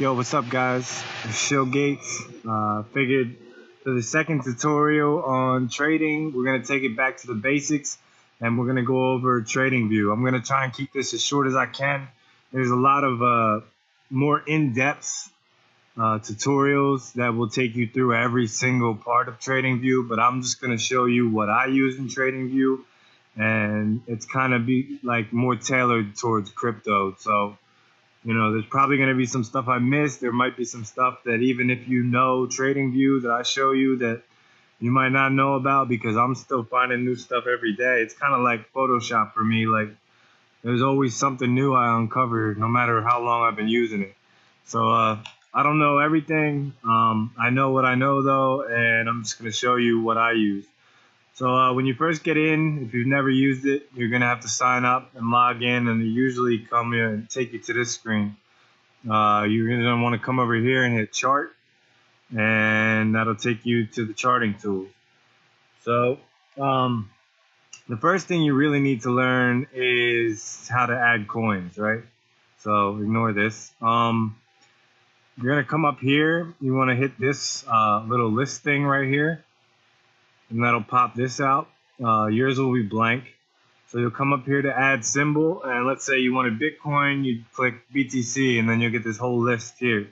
Yo, what's up, guys? It's Shill Gates. Figured for the second tutorial on trading, we're going to take it back to the basics and we're going to go over Tradingview. I'm going to try and keep this as short as I can. There's a lot of more in-depth tutorials that will take you through every single part of Tradingview, but I'm just going to show you what I use in Tradingview, and it's kind of be like more tailored towards crypto. So there's probably going to be some stuff I missed. There might be some stuff that even if you know TradingView that I show you that you might not know about, because I'm still finding new stuff every day. It's kind of like Photoshop for me. Like, there's always something new I uncover, no matter how long I've been using it. So I don't know everything. I know what I know, though, and I'm just going to show you what I use. So when you first get in, if you've never used it, you're going to have to sign up and log in, and they usually come here and take you to this screen. You're going to want to come over here and hit chart, and that'll take you to the charting tools. So the first thing you really need to learn is how to add coins, right? So ignore this. You're going to come up here. You want to hit this little list thing right here, and that'll pop this out. Yours will be blank. So you'll come up here to add symbol, and let's say you wanted Bitcoin, you click BTC, and then you'll get this whole list here.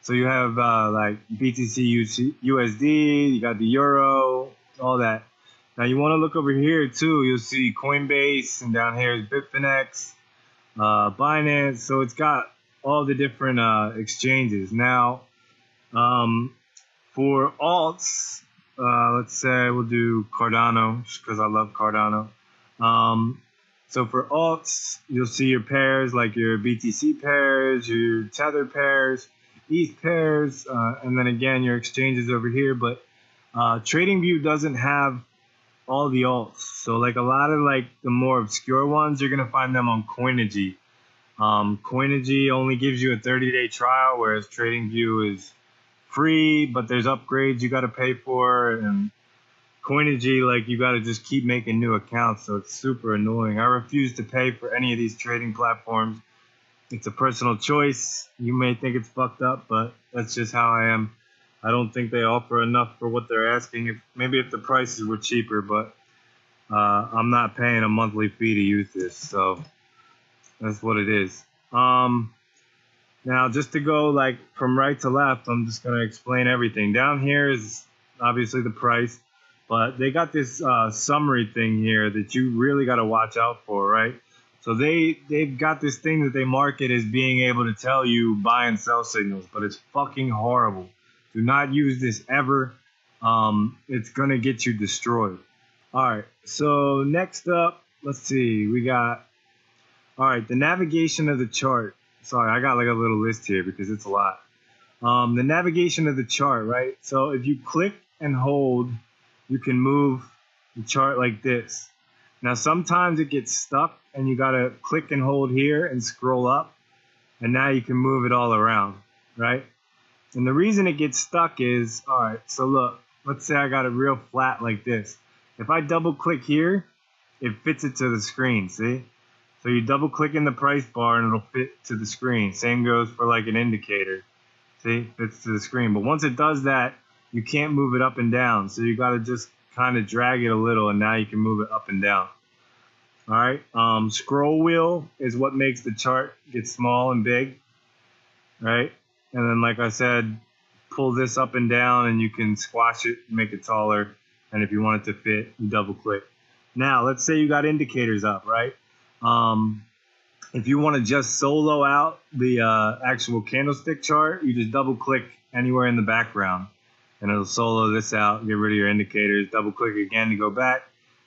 So you have like BTC USD, you got the Euro, all that. Now you want to look over here too. You'll see Coinbase, and down here is Bitfinex, Binance. So it's got all the different exchanges. Now for alts, let's say we'll do Cardano, just because I love Cardano. So for alts, you'll see your pairs, like your BTC pairs, your Tether pairs, ETH pairs, and then again your exchanges over here. But TradingView doesn't have all the alts. So like a lot of like the more obscure ones, you're gonna find them on Coinigy. Coinigy only gives you a 30-day trial, whereas TradingView is free, but there's upgrades you got to pay for, and Coinigy, like, you got to just keep making new accounts, so it's super annoying. I refuse to pay for any of these trading platforms. It's a personal choice. You may think it's fucked up, but that's just how I am. I don't think they offer enough for what they're asking. Maybe if the prices were cheaper, but I'm not paying a monthly fee to use this, so that's what it is. Now, just to go like from right to left, I'm just going to explain everything. Down here is obviously the price, but they got this summary thing here that you really got to watch out for, right? So they've got this thing that they market as being able to tell you buy and sell signals, but it's fucking horrible. Do not use this ever. It's going to get you destroyed. All right, so next up, let's see. We got, all right, the navigation of the chart. Sorry, I got like a little list here because it's a lot. The navigation of the chart, right? So if you click and hold, you can move the chart like this. Now, sometimes it gets stuck and you got to click and hold here and scroll up. And now you can move it all around, right? And the reason it gets stuck is, all right, so look, let's say I got it real flat like this. If I double click here, it fits it to the screen, see? So you double click in the price bar and it'll fit to the screen. Same goes for like an indicator. See, fits to the screen. But once it does that, you can't move it up and down. So you got to just kind of drag it a little, and now you can move it up and down. All right. Scroll wheel is what makes the chart get small and big, right? And then, like I said, pull this up and down, and you can squash it, make it taller. And if you want it to fit, you double click. Now, let's say you got indicators up, right? If you want to just solo out the actual candlestick chart, you just double click anywhere in the background and it'll solo this out, get rid of your indicators, double click again to go back,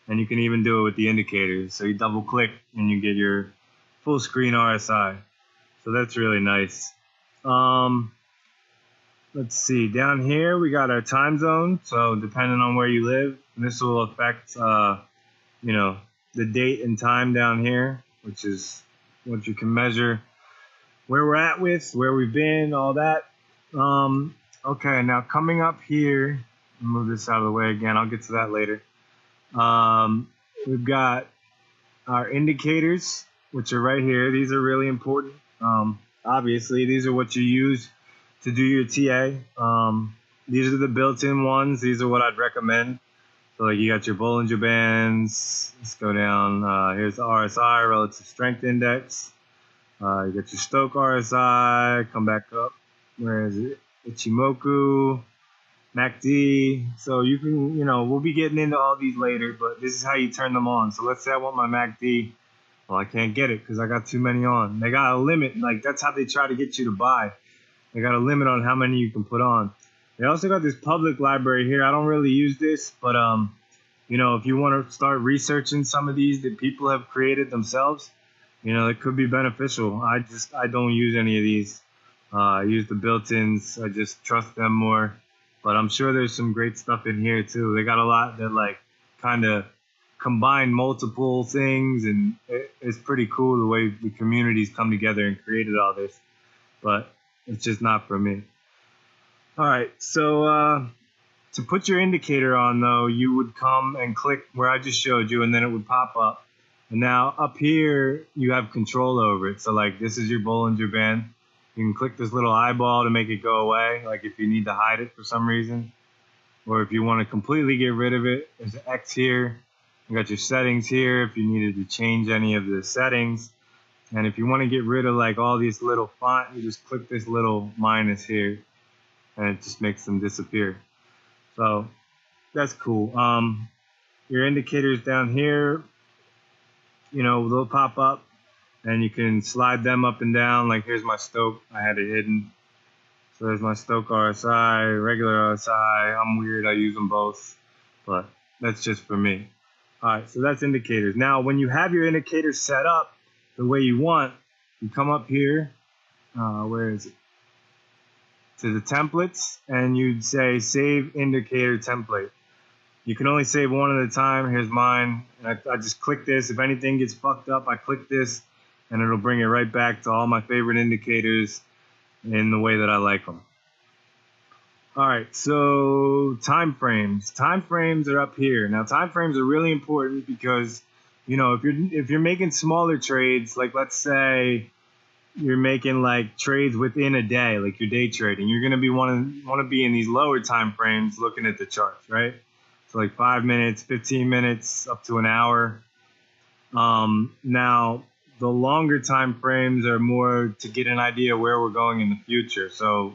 and you can even do it with the indicators. So you double click and you get your full screen RSI. So that's really nice. Let's see, down here we got our time zone. So depending on where you live, this will affect the date and time down here, which is what you can measure where we're at with, where we've been, all that. Okay, now coming up here, move this out of the way again, I'll get to that later. We've got our indicators, which are right here. These are really important. Obviously, these are what you use to do your TA. These are the built-in ones. These are what I'd recommend. So like you got your Bollinger Bands. Let's go down. Here's the RSI, Relative Strength Index. You got your Stoke RSI. Come back up. Where is it? Ichimoku, MACD. So you can, we'll be getting into all these later, but this is how you turn them on. So let's say I want my MACD. Well, I can't get it because I got too many on. They got a limit. Like that's how they try to get you to buy. They got a limit on how many you can put on. They also got this public library here. I don't really use this, but if you want to start researching some of these that people have created themselves, it could be beneficial. I don't use any of these. I use the built-ins. I just trust them more. But I'm sure there's some great stuff in here too. They got a lot that like kind of combine multiple things, and it's pretty cool the way the communities come together and created all this. But it's just not for me. All right, so to put your indicator on though, you would come and click where I just showed you, and then it would pop up. And now up here, you have control over it. So like this is your Bollinger Band. You can click this little eyeball to make it go away, like if you need to hide it for some reason. Or if you want to completely get rid of it, there's an X here. You got your settings here if you needed to change any of the settings. And if you want to get rid of like all these little font, you just click this little minus here and it just makes them disappear. So that's cool. Your indicators down here, they'll pop up and you can slide them up and down. Like here's my Stoke, I had it hidden. So there's my Stoke RSI, regular RSI. I'm weird, I use them both, but that's just for me. All right, so that's indicators. Now, when you have your indicators set up the way you want, you come up here, where is it? To the templates, and you'd say save indicator template. You can only save one at a time. Here's mine. And I just click this. If anything gets fucked up, I click this, and it'll bring it right back to all my favorite indicators in the way that I like them. All right, so time frames. Time frames are up here. Now, time frames are really important because, if you're making smaller trades, like let's say you're making like trades within a day, like your day trading, you're gonna be want to be in these lower time frames looking at the charts, right? So like 5 minutes, 15 minutes, up to an hour. Now, the longer time frames are more to get an idea where we're going in the future. So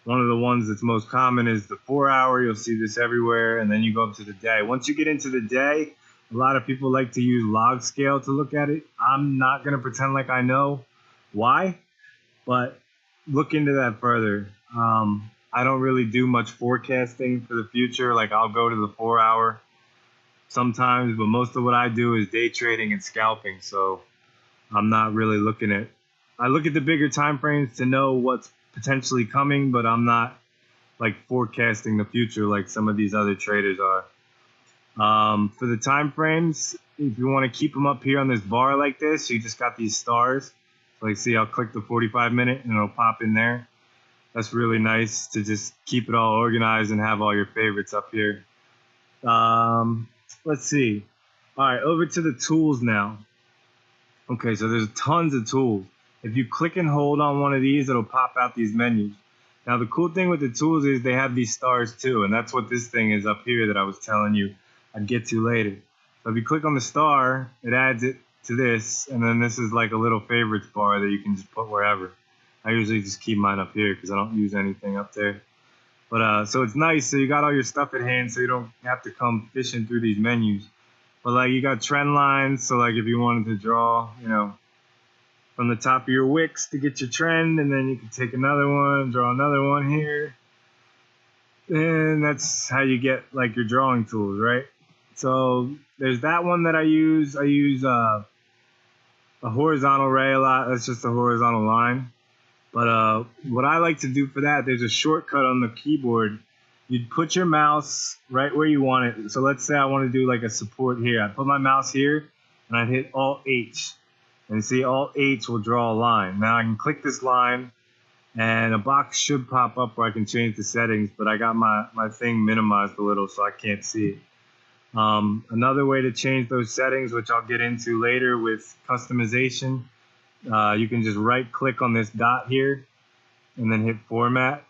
one of the ones that's most common is the 4 hour. You'll see this everywhere. And then you go up to the day. Once you get into the day, a lot of people like to use log scale to look at it. I'm not going to pretend like I know why, but look into that further. I don't really do much forecasting for the future. Like I'll go to the 4 hour sometimes, but most of what I do is day trading and scalping. So I'm not really I look at the bigger time frames to know what's potentially coming, but I'm not like forecasting the future like some of these other traders are. For the time frames, if you want to keep them up here on this bar like this, you just got these stars. So like see, I'll click the 45-minute and it'll pop in there. That's really nice to just keep it all organized and have all your favorites up here. Let's see. All right, over to the tools now. Okay, so there's tons of tools. If you click and hold on one of these, it'll pop out these menus. Now, the cool thing with the tools is they have these stars too, and that's what this thing is up here that I was telling you I'd get to later. So if you click on the star, it adds it to this, and then this is like a little favorites bar that you can just put wherever. I usually just keep mine up here because I don't use anything up there. But so it's nice, so you got all your stuff at hand, so you don't have to come fishing through these menus. But like you got trend lines, so like if you wanted to draw, from the top of your wicks to get your trend, and then you can take another one, draw another one here. And that's how you get like your drawing tools, right? So there's that one that I use. I use a horizontal ray a lot. That's just a horizontal line. But what I like to do for that, there's a shortcut on the keyboard. You'd put your mouse right where you want it. So let's say I want to do like a support here. I put my mouse here and I'd hit Alt-H. And see, Alt-H will draw a line. Now I can click this line and a box should pop up where I can change the settings, but I got my thing minimized a little so I can't see it. Another way to change those settings, which I'll get into later with customization, you can just right click on this dot here and then hit format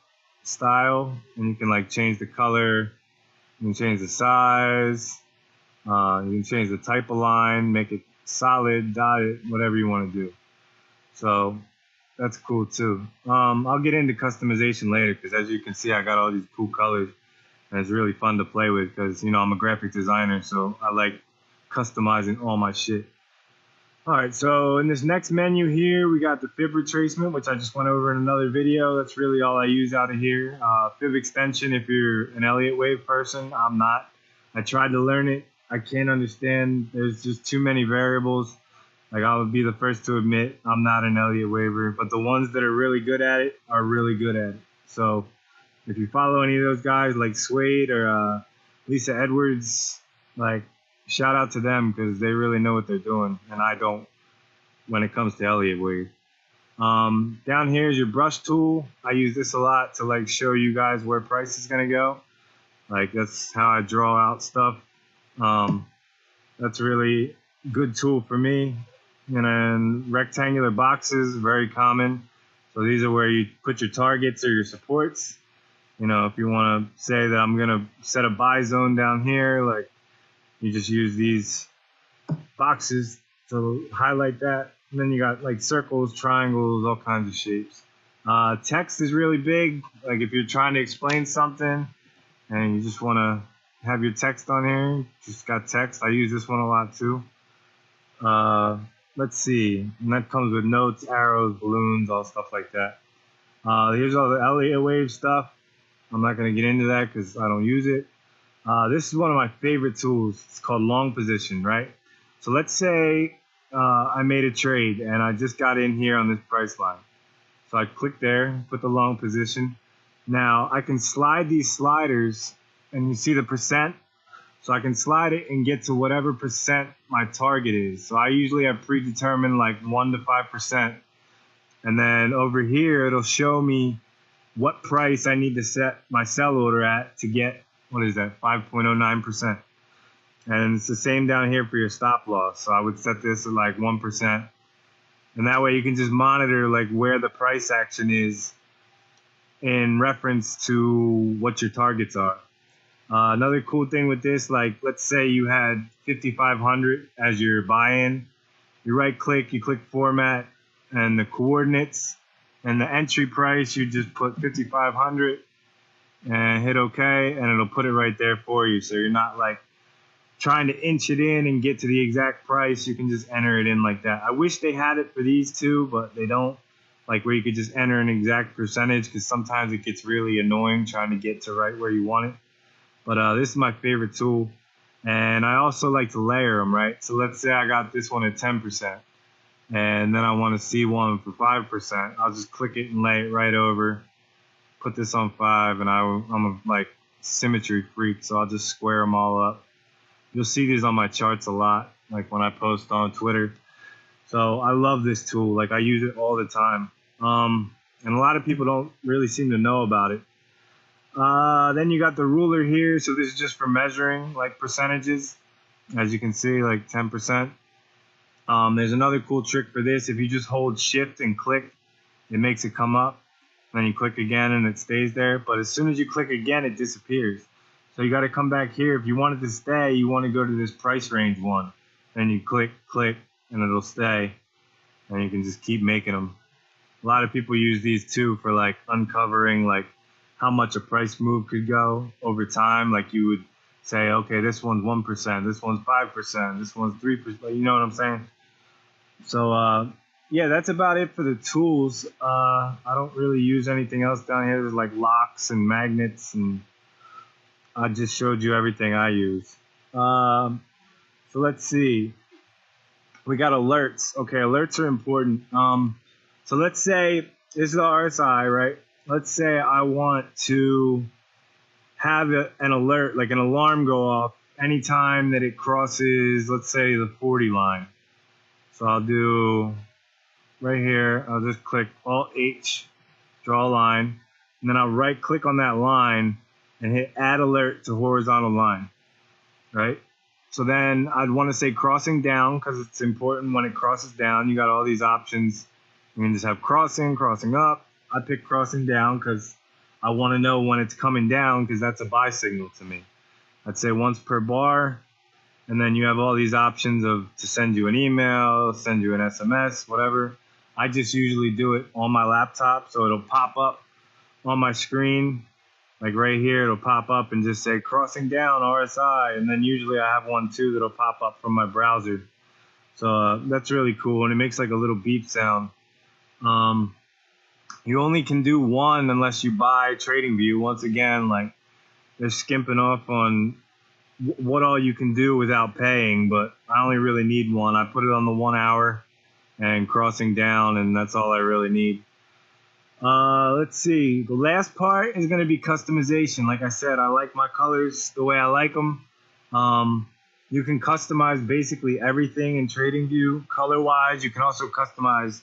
style, and you can like change the color, you can change the size, you can change the type of line, make it solid, dotted, whatever you want to do. So that's cool too. I'll get into customization later because as you can see, I got all these cool colors and it's really fun to play with because, you know, I'm a graphic designer, so I like customizing all my shit. All right, so in this next menu here, we got the fib retracement, which I just went over in another video. That's really all I use out of here. Fib extension, if you're an Elliott wave person, I'm not. I tried to learn it. I can't understand. There's just too many variables. Like, I would be the first to admit I'm not an Elliott waver, but the ones that are really good at it are really good at it. So if you follow any of those guys like Suede or Lisa Edwards, like, shout out to them because they really know what they're doing, and I don't when it comes to Elliott wave. Down here is your brush tool. I use this a lot to like show you guys where price is gonna go. Like, that's how I draw out stuff. That's really good tool for me. And then rectangular boxes, very common. So these are where you put your targets or your supports. You know, if you want to say that I'm gonna set a buy zone down here, like, you just use these boxes to highlight that. And then you got like circles, triangles, all kinds of shapes. Text is really big. Like, if you're trying to explain something and you just want to have your text on here, just got text. I use this one a lot too. Let's see. And that comes with notes, arrows, balloons, all stuff like that. Here's all the Elliott wave stuff. I'm not going to get into that because I don't use it. This is one of my favorite tools. It's called long position, right? So let's say I made a trade and I just got in here on this price line. So I click there, put the long position. Now I can slide these sliders, and you see the percent. So I can slide it and get to whatever percent my target is. So I usually have predetermined like 1 to 5%. And then over here, it'll show me what price I need to set my sell order at to get, what is that, 5.09%. And it's the same down here for your stop loss. So I would set this at like 1%. And that way you can just monitor like where the price action is in reference to what your targets are. Another cool thing with this, like, let's say you had 5,500 as your buy-in. You right click, you click format and the coordinates and the entry price, you just put 5,500 and hit OK, and it'll put it right there for you. So you're not like trying to inch it in and get to the exact price. You can just enter it in like that. I wish they had it for these two, but they don't. Like, where you could just enter an exact percentage, because sometimes it gets really annoying trying to get to right where you want it. But this is my favorite tool. And I also like to layer them, right? So let's say I got this one at 10%, and then I want to see one for 5%. I'll just click it and lay it right over, put this on 5, and I'm a like symmetry freak, so I'll just square them all up. You'll see these on my charts a lot, like when I post on Twitter. So I love this tool. Like, I use it all the time. And a lot of people don't really seem to know about it. Then you got the ruler here. So this is just for measuring like percentages. As you can see, like 10%. There's another cool trick for this. If you just hold shift and click, it makes it come up. Then you click again and it stays there. But as soon as you click again, it disappears. So you got to come back here. If you want it to stay, you want to go to this price range one. Then you click, and it'll stay. And you can just keep making them. A lot of people use these too for like uncovering like how much a price move could go over time. Like, you would say, okay, this one's 1%, this one's 5%, this one's 3%. You know what I'm saying? So yeah, that's about it for the tools. I don't really use anything else down here. There's like locks and magnets, and I just showed you everything I use. So let's see. We got alerts. Okay, alerts are important. So let's say this is the RSI, right? Let's say I want to have an alert, like an alarm go off anytime that it crosses, let's say, the 40 line. So I'll do right here, I'll just click Alt-H, draw a line, and then I'll right click on that line and hit add alert to horizontal line, right? So then I'd want to say crossing down, because it's important when it crosses down. You got all these options. You can just have crossing, crossing up. I pick crossing down because I want to know when it's coming down, because that's a buy signal to me. I'd say once per bar, and then you have all these options of to send you an email, send you an SMS, whatever. I just usually do it on my laptop, so it'll pop up on my screen, like right here, it'll pop up and just say crossing down RSI, and then usually I have one too that'll pop up from my browser. So that's really cool, and it makes like a little beep sound. You only can do one unless you buy Tradingview. Once again, like they're skimping off on what all you can do without paying, but I only really need one. I put it on the 1 hour and crossing down, and that's all I really need. Let's see. The last part is going to be customization. Like I said, I like my colors the way I like them. You can customize basically everything in TradingView color-wise. You can also customize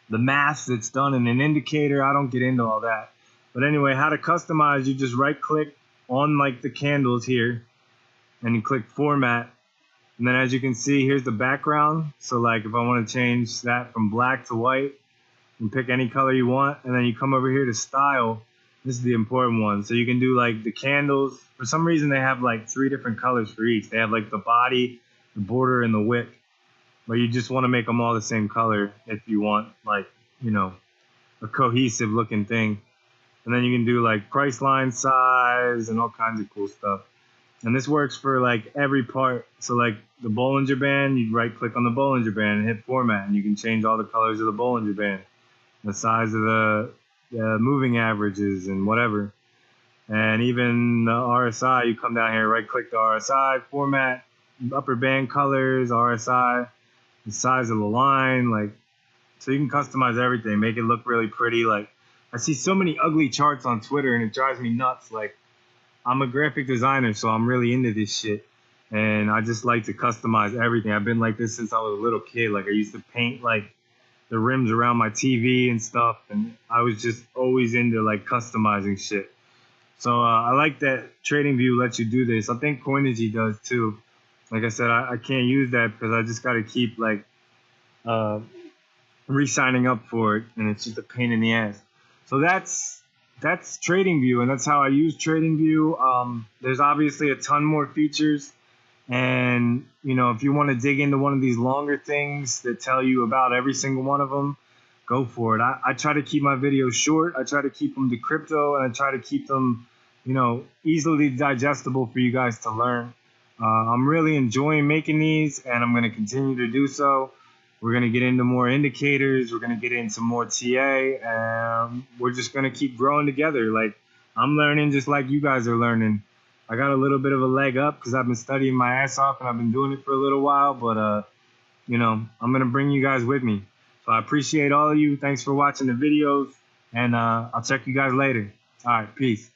the math that's done in an indicator. I don't get into all that. But anyway, how to customize, you just right-click on like the candles here, and you click Format. And then as you can see, here's the background. So like if I want to change that from black to white, you pick any color you want, and then you come over here to Style. This is the important one. So you can do like the candles. For some reason, they have like 3 different colors for each. They have like the body, the border, and the wick. But you just want to make them all the same color if you want like, you know, a cohesive looking thing. And then you can do like price line size and all kinds of cool stuff. And this works for like every part. So like the Bollinger Band, you right click on the Bollinger Band and hit Format, and you can change all the colors of the Bollinger Band, the size of the moving averages and whatever. And even the RSI, you come down here, right click the RSI, Format, upper band colors, RSI, the size of the line, like, so you can customize everything, make it look really pretty. Like, I see so many ugly charts on Twitter and it drives me nuts. Like, I'm a graphic designer, so I'm really into this shit. And I just like to customize everything. I've been like this since I was a little kid. Like, I used to paint like the rims around my TV and stuff, and I was just always into like customizing shit. So I like that TradingView lets you do this. I think Coinigy does too. Like I said, I can't use that because I just got to keep like re-signing up for it, and it's just a pain in the ass. So that's TradingView, and that's how I use TradingView. There's obviously a ton more features. And, you know, if you want to dig into one of these longer things that tell you about every single one of them, go for it. I try to keep my videos short. I try to keep them to crypto, and I try to keep them, you know, easily digestible for you guys to learn. I'm really enjoying making these, and I'm going to continue to do so. We're going to get into more indicators. We're going to get into more TA, and we're just going to keep growing together. Like, I'm learning just like you guys are learning. I got a little bit of a leg up because I've been studying my ass off and I've been doing it for a little while, but, you know, I'm going to bring you guys with me. So I appreciate all of you. Thanks for watching the videos, and I'll check you guys later. All right, peace.